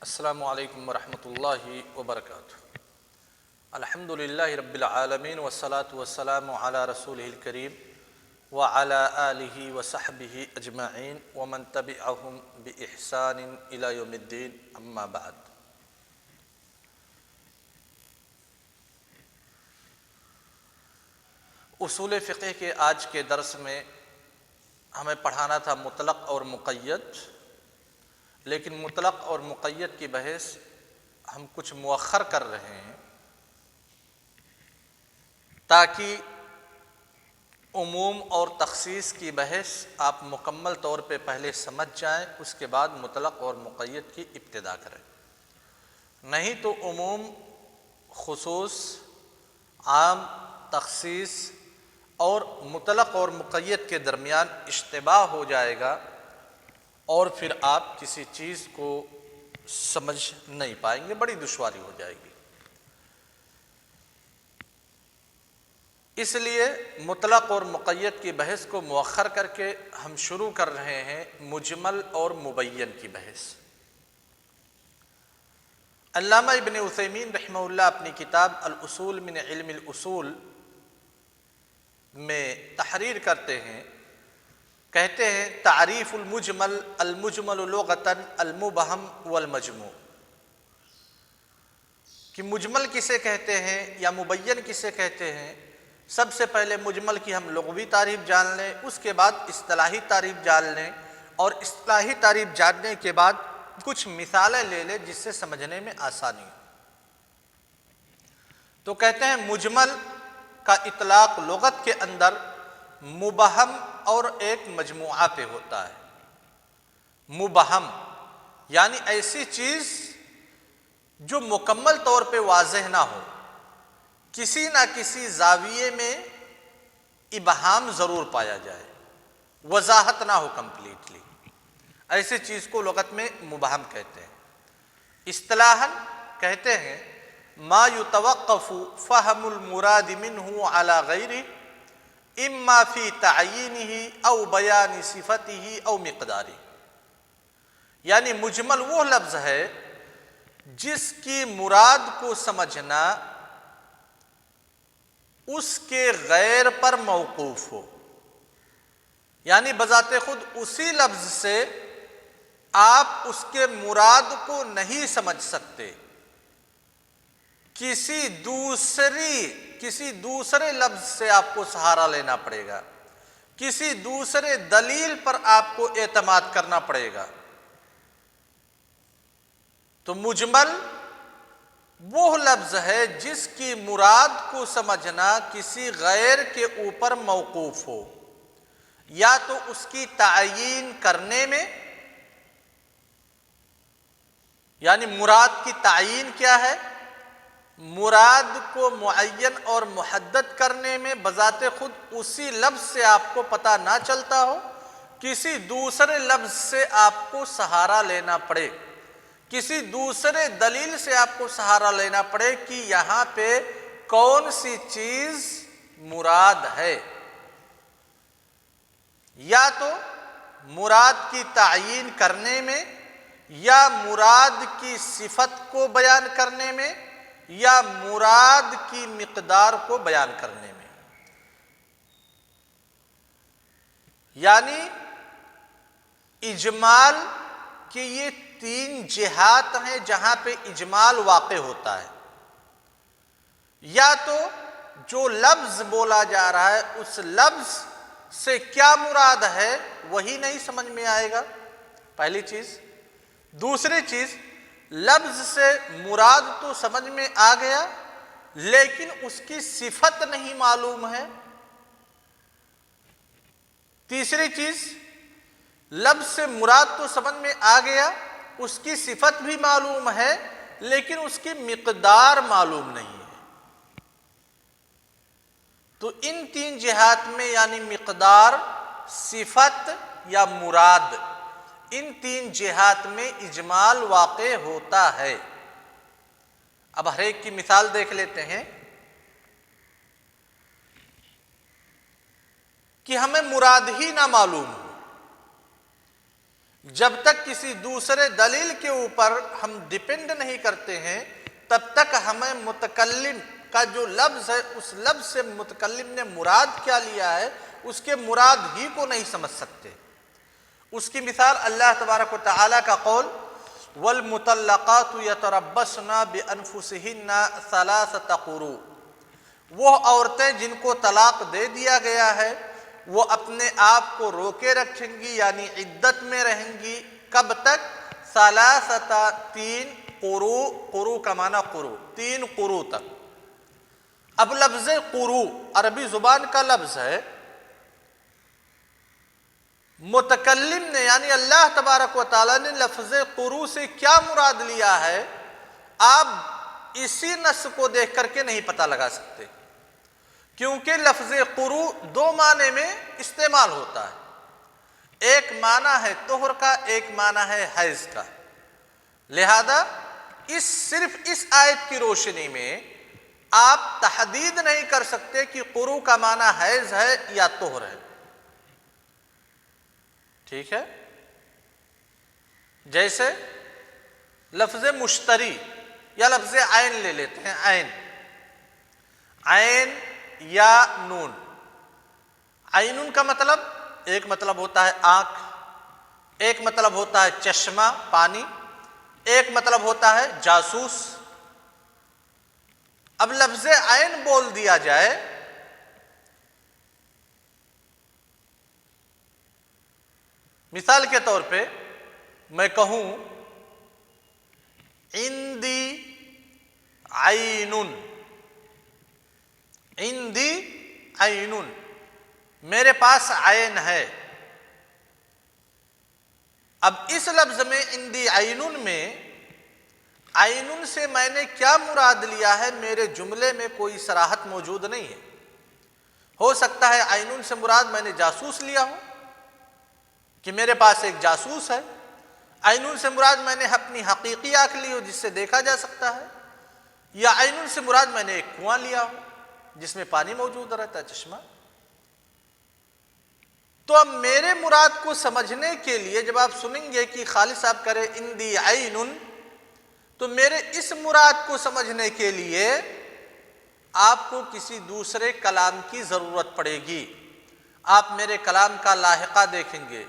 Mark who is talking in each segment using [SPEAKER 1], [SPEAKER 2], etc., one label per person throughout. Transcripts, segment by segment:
[SPEAKER 1] السلام علیکم ورحمۃ اللہ وبرکاتہ۔ الحمدللہ رب العالمین والصلاة والسلام علی رسولہ الکریم وعلی آلہ وصحبہ اجمعین ومن تبعہم بإحسان الی یوم الدین، اما بعد۔ اصول فقہ کے آج کے درس میں ہمیں پڑھانا تھا مطلق اور مقید، لیکن مطلق اور مقید کی بحث ہم کچھ مؤخر کر رہے ہیں تاکہ عموم اور تخصیص کی بحث آپ مکمل طور پہ پہلے سمجھ جائیں، اس کے بعد مطلق اور مقید کی ابتدا کریں، نہیں تو عموم، خصوص، عام، تخصیص اور مطلق اور مقید کے درمیان اشتباہ ہو جائے گا اور پھر آپ کسی چیز کو سمجھ نہیں پائیں گے، بڑی دشواری ہو جائے گی۔ اس لیے مطلق اور مقید کی بحث کو مؤخر کر کے ہم شروع کر رہے ہیں مجمل اور مبین کی بحث۔ علامہ ابن عثیمین رحمہ اللہ اپنی کتاب الاصول من علم الاصول میں تحریر کرتے ہیں، کہتے ہیں تعریف المجمل، المجمل لغتاً المبہم والمجموع، کہ مجمل کسے کہتے ہیں یا مبین کسے کہتے ہیں۔ سب سے پہلے مجمل کی ہم لغوی تعریف جان لیں، اس کے بعد اصطلاحی تعریف جان لیں، اور اصطلاحی تعریف جاننے کے بعد کچھ مثالیں لے لیں جس سے سمجھنے میں آسانی ہو۔ تو کہتے ہیں مجمل کا اطلاق لغت کے اندر مبہم اور ایک مجموعہ پہ ہوتا ہے۔ مبہم یعنی ایسی چیز جو مکمل طور پہ واضح نہ ہو، کسی نہ کسی زاویے میں ابہام ضرور پایا جائے، وضاحت نہ ہو کمپلیٹلی، ایسی چیز کو لغت میں مبہم کہتے ہیں۔ اصطلاحاً کہتے ہیں ما یتوقف فہم المراد منہ علی غیرہ اما فی تعیینہ او بیان صفتہ او مقدارہ، یعنی مجمل وہ لفظ ہے جس کی مراد کو سمجھنا اس کے غیر پر موقوف ہو، یعنی بذات خود اسی لفظ سے آپ اس کے مراد کو نہیں سمجھ سکتے، کسی دوسرے لفظ سے آپ کو سہارا لینا پڑے گا، کسی دوسرے دلیل پر آپ کو اعتماد کرنا پڑے گا۔ تو مجمل وہ لفظ ہے جس کی مراد کو سمجھنا کسی غیر کے اوپر موقوف ہو، یا تو اس کی تعیین کرنے میں، یعنی مراد کی تعیین کیا ہے، مراد کو معین اور محدد کرنے میں بذات خود اسی لفظ سے آپ کو پتہ نہ چلتا ہو، کسی دوسرے لفظ سے آپ کو سہارا لینا پڑے، کسی دوسرے دلیل سے آپ کو سہارا لینا پڑے کہ یہاں پہ کون سی چیز مراد ہے، یا تو مراد کی تعیین کرنے میں، یا مراد کی صفت کو بیان کرنے میں، یا مراد کی مقدار کو بیان کرنے میں۔ یعنی اجمال کی یہ تین جہات ہیں جہاں پہ اجمال واقع ہوتا ہے، یا تو جو لفظ بولا جا رہا ہے اس لفظ سے کیا مراد ہے وہی نہیں سمجھ میں آئے گا، پہلی چیز۔ دوسری چیز، لفظ سے مراد تو سمجھ میں آ گیا لیکن اس کی صفت نہیں معلوم ہے۔ تیسری چیز، لفظ سے مراد تو سمجھ میں آ گیا، اس کی صفت بھی معلوم ہے لیکن اس کی مقدار معلوم نہیں ہے۔ تو ان تین جہات میں یعنی مقدار، صفت یا مراد، ان تین جہات میں اجمال واقع ہوتا ہے۔ اب ہر ایک کی مثال دیکھ لیتے ہیں کہ ہمیں مراد ہی نہ معلوم ہو، جب تک کسی دوسرے دلیل کے اوپر ہم ڈپینڈ نہیں کرتے ہیں تب تک ہمیں متکلم کا جو لفظ ہے اس لفظ سے متکلم نے مراد کیا لیا ہے اس کے مراد ہی کو نہیں سمجھ سکتے۔ اس کی مثال اللہ تبارک و تعالیٰ کا قول وَالْمُطَلَّقَاتُ يَتَرَبَّصْنَ بِأَنفُسِهِنَّ ثَلَاثَةَ قُرُوء، وہ عورتیں جن کو طلاق دے دیا گیا ہے وہ اپنے آپ کو روکے رکھیں گی، یعنی عدت میں رہیں گی۔ کب تک؟ ثلاثة، 3 قروء، قروء کا معنی قروء، 3 قروء تک۔ اب لفظ قروء عربی زبان کا لفظ ہے، متکلم نے یعنی اللہ تبارک و تعالیٰ نے لفظ قروء سے کیا مراد لیا ہے آپ اسی نص کو دیکھ کر کے نہیں پتہ لگا سکتے، کیونکہ لفظ قروء 2 معنی میں استعمال ہوتا ہے، ایک معنی ہے طہر کا، ایک معنی ہے حیض کا۔ لہذا صرف اس آیت کی روشنی میں آپ تحدید نہیں کر سکتے کہ قروء کا معنی حیض ہے یا طہر ہے، ٹھیک ہے؟ جیسے لفظ مشتری یا لفظ عین لے لیتے ہیں، عین یا نون۔ عینن کا مطلب ایک مطلب ہوتا ہے آنکھ، ایک مطلب ہوتا ہے چشمہ پانی، ایک مطلب ہوتا ہے جاسوس۔ اب لفظ عین بول دیا جائے مثال کے طور پہ میں کہوں عندی عینن، عندی عینن، میرے پاس عین ہے۔ اب اس لفظ میں عندی عینن میں عینن سے میں نے کیا مراد لیا ہے میرے جملے میں کوئی صراحت موجود نہیں ہے۔ ہو سکتا ہے عینن سے مراد میں نے جاسوس لیا ہو کہ میرے پاس ایک جاسوس ہے، عینن سے مراد میں نے اپنی حقیقی آنکھ لی ہو جس سے دیکھا جا سکتا ہے، یا عینن سے مراد میں نے ایک کنواں لیا ہو جس میں پانی موجود رہتا ہے، چشمہ۔ تو اب میرے مراد کو سمجھنے کے لیے جب آپ سنیں گے کہ خالد صاحب کرے عندی عینن، تو میرے اس مراد کو سمجھنے کے لیے آپ کو کسی دوسرے کلام کی ضرورت پڑے گی۔ آپ میرے کلام کا لاحقہ دیکھیں گے،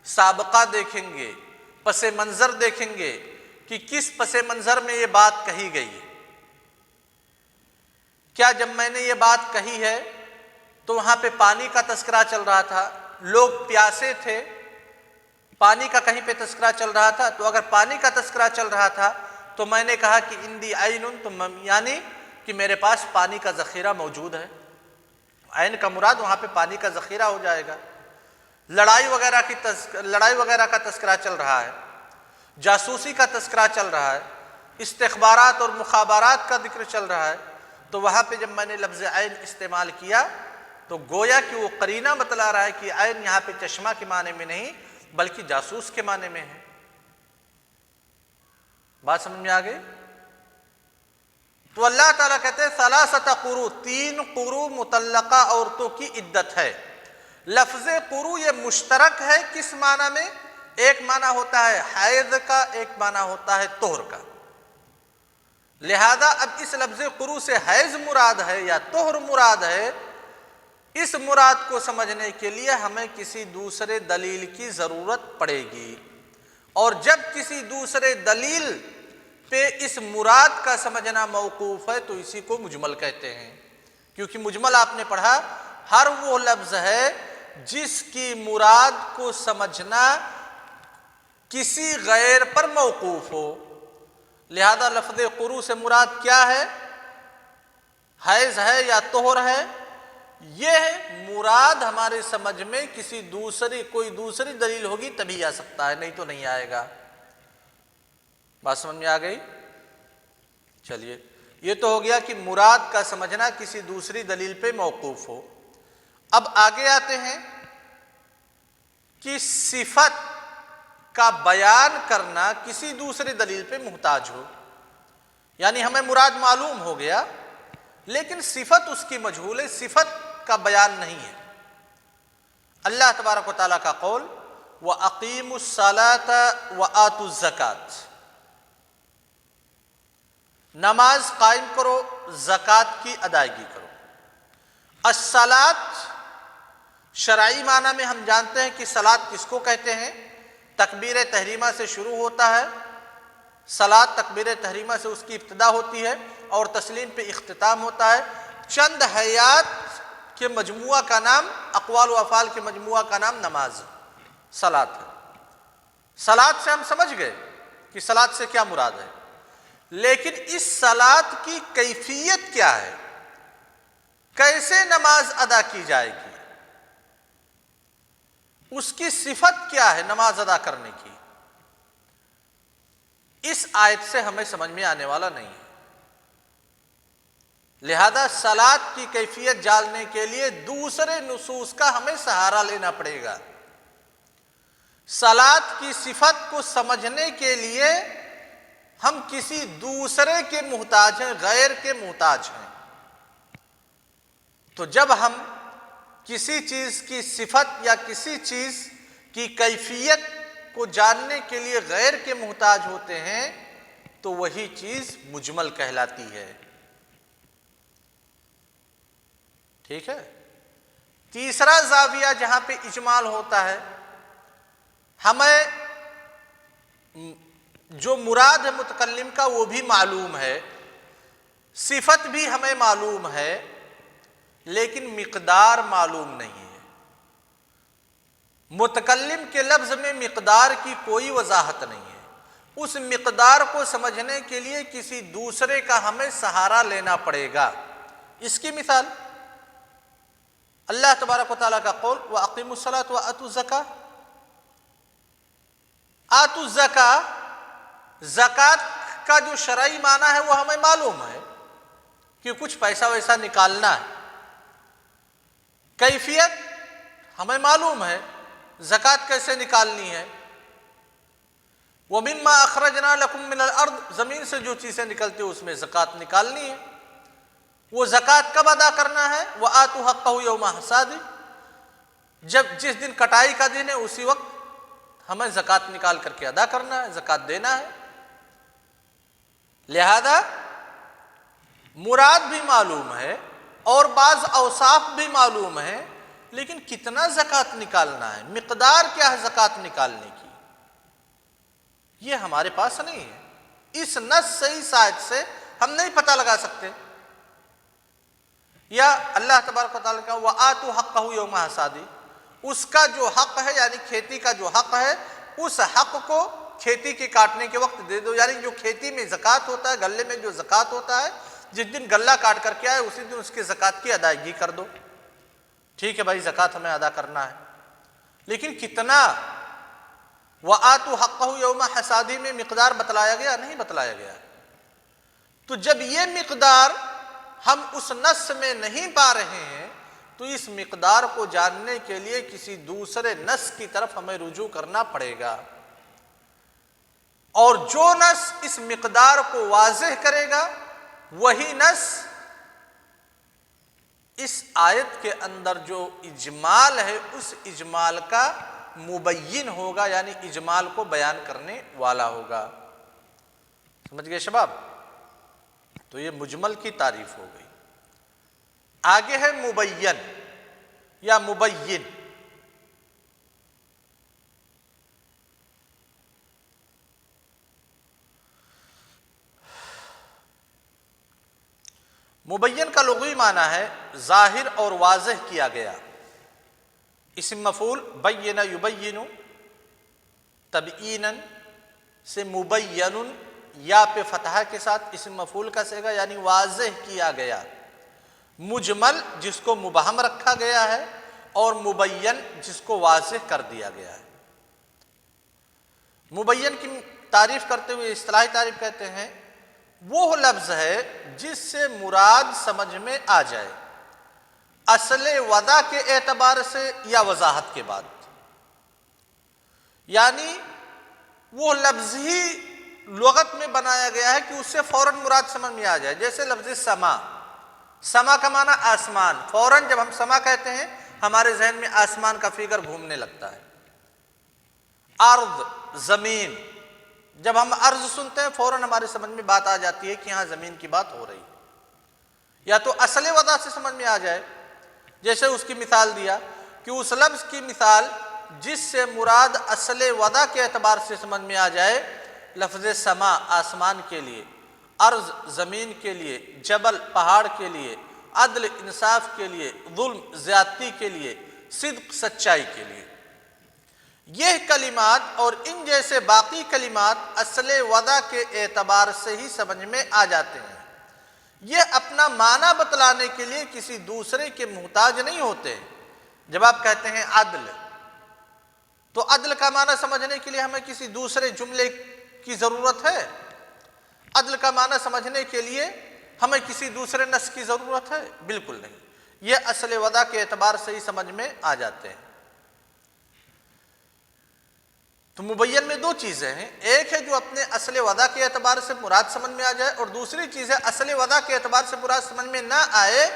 [SPEAKER 1] سابقہ دیکھیں گے، پس منظر دیکھیں گے کہ کس پس منظر میں یہ بات کہی گئی ہے۔ کیا جب میں نے یہ بات کہی ہے تو وہاں پہ پانی کا تذکرہ چل رہا تھا، لوگ پیاسے تھے، پانی کا کہیں پہ تذکرہ چل رہا تھا؟ تو اگر پانی کا تذکرہ چل رہا تھا تو میں نے کہا کہ عندی عینن، تو یعنی کہ میرے پاس پانی کا ذخیرہ موجود ہے۔ عین کا مراد وہاں پہ پانی کا ذخیرہ ہو جائے گا۔ لڑائی وغیرہ کا تذکرہ چل رہا ہے، جاسوسی کا تذکرہ چل رہا ہے، استخبارات اور مخابرات کا ذکر چل رہا ہے، تو وہاں پہ جب میں نے لفظ عین استعمال کیا تو گویا کہ وہ قرینہ بتلا رہا ہے کہ عین یہاں پہ چشمہ کے معنی میں نہیں بلکہ جاسوس کے معنی میں ہے۔ بات سمجھ میں آ گئی؟ تو اللہ تعالیٰ کہتے ہیں ثلاثۃ قروء، 3 قروء مطلقہ عورتوں کی عدت ہے۔ لفظ قروء یہ مشترک ہے کس معنی میں؟ ایک معنی ہوتا ہے حیض کا، ایک معنی ہوتا ہے طہر کا۔ لہذا اب اس لفظ قروء سے حیض مراد ہے یا طہر مراد ہے، اس مراد کو سمجھنے کے لیے ہمیں کسی دوسرے دلیل کی ضرورت پڑے گی، اور جب کسی دوسرے دلیل پہ اس مراد کا سمجھنا موقوف ہے تو اسی کو مجمل کہتے ہیں، کیونکہ مجمل آپ نے پڑھا ہر وہ لفظ ہے جس کی مراد کو سمجھنا کسی غیر پر موقوف ہو۔ لہذا لفظ قروء سے مراد کیا ہے؟ حیض ہے یا طہر ہے؟ یہ مراد ہمارے سمجھ میں کوئی دوسری دلیل ہوگی تبھی آ سکتا ہے، نہیں تو نہیں آئے گا۔ بات سمجھ میں آ گئی؟ چلیے، یہ تو ہو گیا کہ مراد کا سمجھنا کسی دوسری دلیل پہ موقوف ہو۔ اب آگے آتے ہیں کہ صفت کا بیان کرنا کسی دوسری دلیل پہ محتاج ہو، یعنی ہمیں مراد معلوم ہو گیا لیکن صفت اس کی مجہول ہے، صفت کا بیان نہیں ہے۔ اللہ تبارک و تعالیٰ کا قول وَأَقِيمُوا الصَّلَاةَ وَآتُوا الزَّكَاةَ، نماز قائم کرو، زکوٰۃ کی ادائیگی کرو۔ الصلاۃ شرعی معنی میں ہم جانتے ہیں کہ صلاۃ کس کو کہتے ہیں؟ تکبیر تحریمہ سے شروع ہوتا ہے، صلاۃ تکبیر تحریمہ سے اس کی ابتدا ہوتی ہے اور تسلیم پہ اختتام ہوتا ہے۔ چند حیات کے مجموعہ کا نام، اقوال و افعال کے مجموعہ کا نام نماز صلاۃ ہے۔ صلاۃ سے ہم سمجھ گئے کہ صلاۃ سے کیا مراد ہے، لیکن اس صلاۃ کی کیفیت کیا ہے، کیسے نماز ادا کی جائے گی، اس کی صفت کیا ہے نماز ادا کرنے کی، اس آیت سے ہمیں سمجھ میں آنے والا نہیں ہے۔ لہذا صلاۃ کی کیفیت جاننے کے لیے دوسرے نصوص کا ہمیں سہارا لینا پڑے گا۔ صلاۃ کی صفت کو سمجھنے کے لیے ہم کسی دوسرے کے محتاج ہیں، غیر کے محتاج ہیں۔ تو جب ہم کسی چیز کی صفت یا کسی چیز کی کیفیت کو جاننے کے لیے غیر کے محتاج ہوتے ہیں تو وہی چیز مجمل کہلاتی ہے۔ ٹھیک ہے؟ تیسرا زاویہ جہاں پہ اجمال ہوتا ہے، ہمیں جو مراد ہے متکلم کا وہ بھی معلوم ہے، صفت بھی ہمیں معلوم ہے، لیکن مقدار معلوم نہیں ہے۔ متکلم کے لفظ میں مقدار کی کوئی وضاحت نہیں ہے، اس مقدار کو سمجھنے کے لیے کسی دوسرے کا ہمیں سہارا لینا پڑے گا۔ اس کی مثال اللہ تبارک و تعالیٰ کا قول وَأَقِيمُوا الصَّلَاةَ وَآتُوا الزَّكَاةَ، آتوا الزَّكَاةَ، زکوٰۃ کا جو شرعی معنی ہے وہ ہمیں معلوم ہے کہ کچھ پیسہ ویسا نکالنا ہے، کیفیت ہمیں معلوم ہے، زکوٰۃ کیسے نکالنی ہے۔ وَمِمَّا أَخْرَجْنَا لَكُم مِّنَ الْأَرْضِ، زمین سے جو چیزیں نکلتی ہیں اس میں زکوٰۃ نکالنی ہے۔ وہ زکوٰۃ کب ادا کرنا ہے؟ وَآتُوا حَقَّهُ يَوْمَ حَصَادِهِ، جس دن کٹائی کا دن ہے اسی وقت ہمیں زکوٰۃ نکال کر کے ادا کرنا ہے، زکوٰۃ دینا ہے۔ لہذا مراد بھی معلوم ہے اور بعض اوصاف بھی معلوم ہے، لیکن کتنا زکوٰۃ نکالنا ہے، مقدار کیا ہے زکوٰۃ نکالنے کی، یہ ہمارے پاس نہیں ہے۔ اس نص سے، اس آیت سے ہم نہیں پتہ لگا سکتے۔ یا اللہ تبارک و تعالیٰ کا وَآتُوا حَقَّهُ يَوْمَ حَصَادِهِ، اس کا جو حق ہے یعنی کھیتی کا جو حق ہے، اس حق کو کھیتی کے کاٹنے کے وقت دے دو، یعنی جو کھیتی میں زکوٰۃ ہوتا ہے، غلے میں جو زکوٰۃ ہوتا ہے، جس دن غلہ کاٹ کر کے آئے اسی دن اس کے زکوٰۃ کی ادائیگی کر دو۔ ٹھیک ہے بھائی، زکوٰۃ ہمیں ادا کرنا ہے، لیکن کتنا؟ وَآتُوا حَقَّهُ يَوْمَ حَصَادِهِ میں مقدار بتلایا گیا؟ نہیں بتلایا گیا۔ تو جب یہ مقدار ہم اس نص میں نہیں پا رہے ہیں تو اس مقدار کو جاننے کے لیے کسی دوسرے نص کی طرف ہمیں رجوع کرنا پڑے گا، اور جو نص اس مقدار کو واضح کرے گا وہی نص اس آیت کے اندر جو اجمال ہے اس اجمال کا مبین ہوگا، یعنی اجمال کو بیان کرنے والا ہوگا۔ سمجھ گئے شباب؟ تو یہ مجمل کی تعریف ہو گئی۔ آگے ہے مبین یا مبین۔ مبین کا لغوی معنی ہے ظاہر اور واضح کیا گیا۔ اسم مفعول بین یبین، تبیینا سے مبین، یا پہ فتحہ کے ساتھ اسم مفعول کا صیغہ، یعنی واضح کیا گیا۔ مجمل جس کو مبہم رکھا گیا ہے، اور مبین جس کو واضح کر دیا گیا ہے۔ مبین کی تعریف کرتے ہوئے اصطلاحی تعریف کہتے ہیں وہ لفظ ہے جس سے مراد سمجھ میں آ جائے، اصل وضع کے اعتبار سے یا وضاحت کے بعد، یعنی وہ لفظ ہی لغت میں بنایا گیا ہے کہ اس سے فوراً مراد سمجھ میں آ جائے۔ جیسے لفظ سما، سما کا معنی آسمان، فوراً جب ہم سما کہتے ہیں ہمارے ذہن میں آسمان کا فگر گھومنے لگتا ہے۔ ارض زمین، جب ہم ارض سنتے ہیں فوراً ہمارے سمجھ میں بات آ جاتی ہے کہ یہاں زمین کی بات ہو رہی ہے، یا تو اصل وضع سے سمجھ میں آ جائے، جیسے اس کی مثال دیا کہ اس لفظ کی مثال جس سے مراد اصل وضع کے اعتبار سے سمجھ میں آ جائے، لفظ سما آسمان کے لیے، ارض زمین کے لیے، جبل پہاڑ کے لیے، عدل انصاف کے لیے، ظلم زیادتی کے لیے، صدق سچائی کے لیے، یہ کلمات اور ان جیسے باقی کلمات اصل وضع کے اعتبار سے ہی سمجھ میں آ جاتے ہیں۔ یہ اپنا معنی بتلانے کے لیے کسی دوسرے کے محتاج نہیں ہوتے۔ جب آپ کہتے ہیں عدل، تو عدل کا معنی سمجھنے کے لیے ہمیں کسی دوسرے جملے کی ضرورت ہے؟ عدل کا معنی سمجھنے کے لیے ہمیں کسی دوسرے نص کی ضرورت ہے؟ بالکل نہیں، یہ اصل وضع کے اعتبار سے ہی سمجھ میں آ جاتے ہیں۔ تو مبین میں دو چیزیں ہیں، ایک ہے جو اپنے اصل وضع کے اعتبار سے مراد سمجھ میں آ جائے، اور دوسری چیز ہے اصل وضع کے اعتبار سے مراد سمجھ میں نہ آئے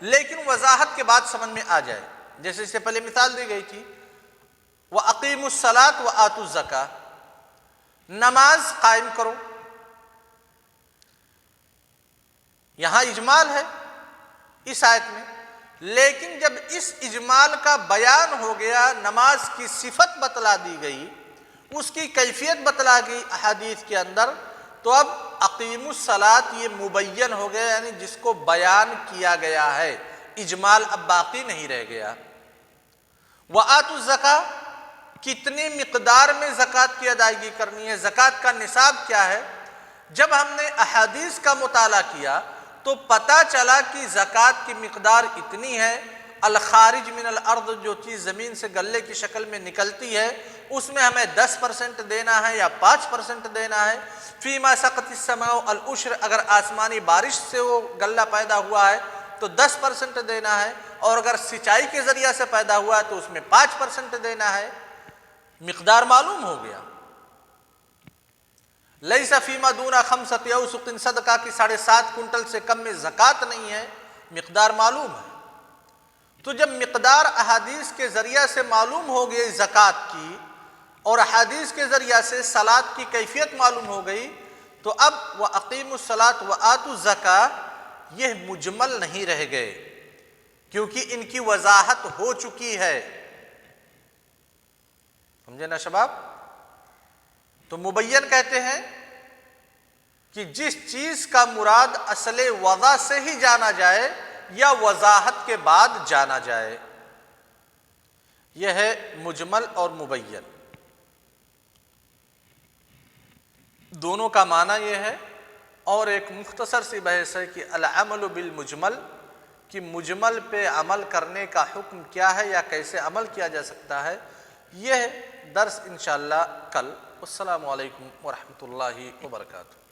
[SPEAKER 1] لیکن وضاحت کے بعد سمجھ میں آ جائے۔ جیسے اس سے پہلے مثال دی گئی تھی وَأَقِيمُوا الصَّلَاةَ وَآتُوا الزَّكَاةَ، نماز قائم کرو، یہاں اجمال ہے اس آیت میں، لیکن جب اس اجمال کا بیان ہو گیا، نماز کی صفت بتلا دی گئی، اس کی کیفیت بتلا گئی احادیث کے اندر، تو اب اقیم الصلاۃ یہ مبین ہو گیا، یعنی جس کو بیان کیا گیا ہے، اجمال اب باقی نہیں رہ گیا۔ وآتوا الزکاۃ، کتنی مقدار میں زکوٰۃ کی ادائیگی کرنی ہے، زکوٰۃ کا نصاب کیا ہے؟ جب ہم نے احادیث کا مطالعہ کیا تو پتہ چلا کہ زکوٰۃ کی مقدار اتنی ہے، الخارج من الارض، جو چیز زمین سے غلے کی شکل میں نکلتی ہے اس میں ہمیں 10% دینا ہے یا 5% دینا ہے۔ فیما سقط السماء العشر، اگر آسمانی بارش سے وہ غلہ پیدا ہوا ہے تو 10% دینا ہے، اور اگر سچائی کے ذریعہ سے پیدا ہوا ہے تو اس میں 5% دینا ہے۔ مقدار معلوم ہو گیا۔ لیس فیما دون خمسۃ اوسق، صدقہ کی 7.5 کنٹل سے کم میں زکوٰۃ نہیں ہے، مقدار معلوم ہے۔ تو جب مقدار احادیث کے ذریعہ سے معلوم ہو گئی زکوٰۃ کی، اور احادیث کے ذریعہ سے صلاۃ کی کیفیت معلوم ہو گئی، تو اب وَأَقِيمُوا الصَّلَاةَ وَآتُوا الزَّكَاةَ یہ مجمل نہیں رہ گئے، کیونکہ ان کی وضاحت ہو چکی ہے۔ سمجھے نا شباب؟ تو مبین کہتے ہیں کہ جس چیز کا مراد اصل وضع سے ہی جانا جائے یا وضاحت کے بعد جانا جائے، یہ ہے مجمل اور مبین۔ دونوں کا معنی یہ ہے، اور ایک مختصر سی بحث ہے کہ العمل بالمجمل، کہ مجمل پہ عمل کرنے کا حکم کیا ہے یا کیسے عمل کیا جا سکتا ہے۔ یہ درس انشاءاللہ کل۔ السلام علیکم ورحمۃ اللہ وبرکاتہ۔